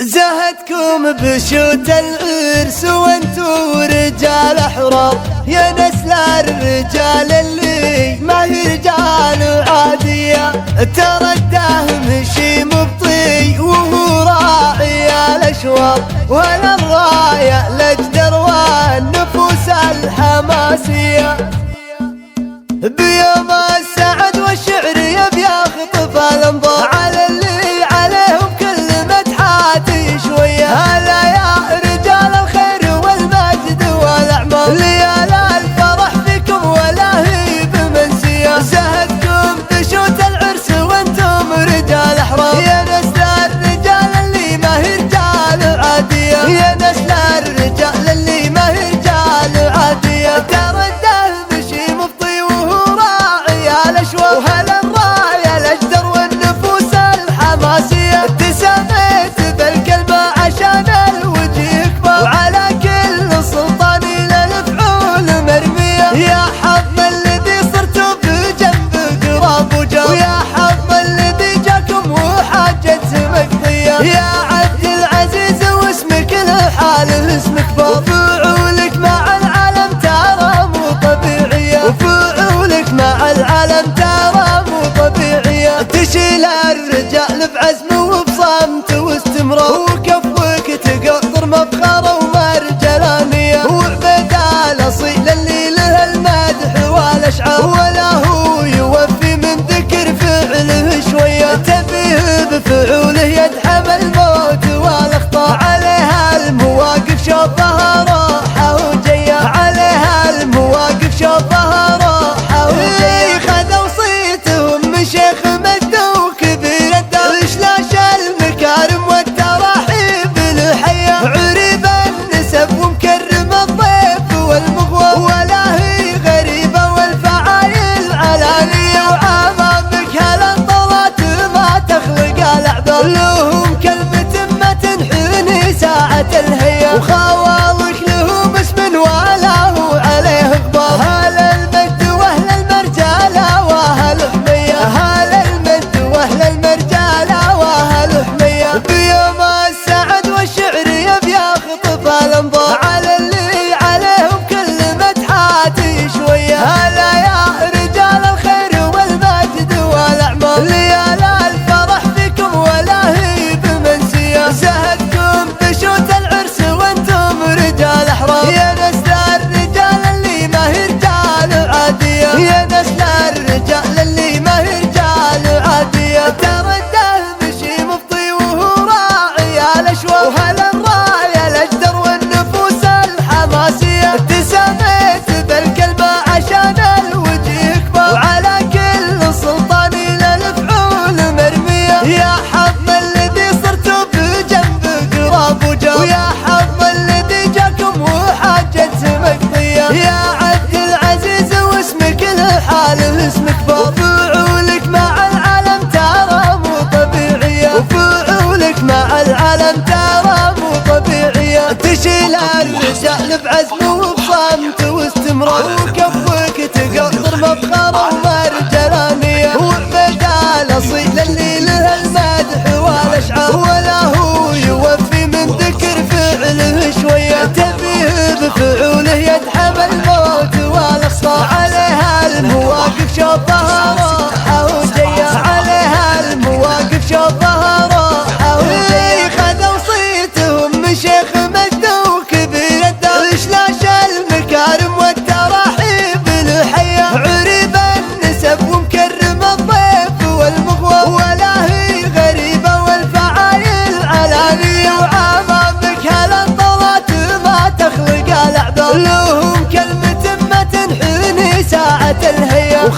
زهدكم بشوت العرس وانتو رجال احرار، يا نسل الرجال اللي ما هي رجال عادية. ترى الدهم مشي مبطي وهو راعي الاشواط، ولا الراية الاجدر والنفوس الحماسية. بيوم السعد والشعر يبي يخطف الانظار على اللي عليهم كلمة حاتي شوية. هلا يا رجال الخير والمجد والاعمار، ليال الفرح فيكم ولا هي بمنسية. زهدكم بشوت العرس وانتم رجال احرار، يا نسل الرجال اللي ما هي رجال عادية. يا نسل الرجال اللي ما هي رجال عادية. ترى الدهم مشي مبطي وهو راعي الاشواط، وهلا الراية الاجدر والنفوس الحماسية. ابتسميت بالكلمة عشان الوجه كبار، وعلى كل سلطان للفعول مرمية. يا حظ الذي صرتوا بجنب قراب وجار، ويا حظ الذي جاكم وحاجته مقضية. يا عبد العزيز واسمك لحاله اسمك بار، وفعولك مع العالم ترى مو طبيعية. وفعولك مع العالم ترى مو طبيعية. تشيل الرجال بعزم وبصمت واستمرار، وكفك تقطر مفخرة ومرجلانية. وعبد الاصيل اللي له المدح والاشعار، ولا هو يوفي من ذكر فعله شوية. تبيه بفعوله يدحم الموت والاخطار، عليها المواقف شوطها راحة وجية. عليها المواقف شوطها راحة وجية. خذوا صيتهم من شيخ مجد وكبير الدار، اشلاش المكارم والتراحيب الحية. عريب النسب ومكرم الضيف والمغوى، ولا هي غريبة والفعايل علانية. وعمامك هالانطلات ما تخلق الاعذار، لهم كلمة ما تنحني ساعة الهيا. وخوالك لهم اسم ولا هو عليه غبار، هل المجد واهل المرجالة واهل حمية. هل المجد واهل المرجالة واهل حمية. بيوم السعد والشعر يبي يخطف الانظار على اللي عليهم كلمة حاتي شوية. هلا يا رجال الخير والمجد والاعمار، ليال الفرح فيكم ولا هي بمنسية. زهدكم بشوت العرس وانتم رجال احرار، يا نسل الرجال اللي ما هي رجال عادية. يا نسل الرجال اللي ما هي رجال عادية. ترى الدهم مشي مبطي وهو راعي الاشواط، وهلا الراية الاجدر والنفوس الحماسية. ابتسميت بالكلمة عشان الوجه كبار، وعلى كل سلطان للفعول مرمية. يا حظ الذي صرتوا بجنب قراب وجار، ويا حظ الذي جاكم وحاجته مقضية. يا عبد العزيز واسمك لحاله اسمك بار، وفعولك مع العالم ترى مو طبيعية. وفعولك مع العالم ترى مو طبيعية. تشيل الرجال بعزم وبصمت واستمرار، وكفك تقطر مفخرة ومرجلانية. وعبد الاصيل اللي له المدح والاشعار، ولا هو يوفي من ذكر فعله شوية. تبيه بفعوله يدحم الموت والاخطار، عليها المواقف شوطها راحة وجية. عليها المواقف شوطها راحة وجية. خذوا صيتهم من شيخ مجد وكبير الدار، اشلاش المكارم والتراحيب الحية. عريب النسب ومكرم الضيف والمغوى، ولا هي غريبة والفعايل علانية. وعمامك هالانطلات ما تخلق الاعذار، لهم كلمة ما تنحني ساعة الهيا.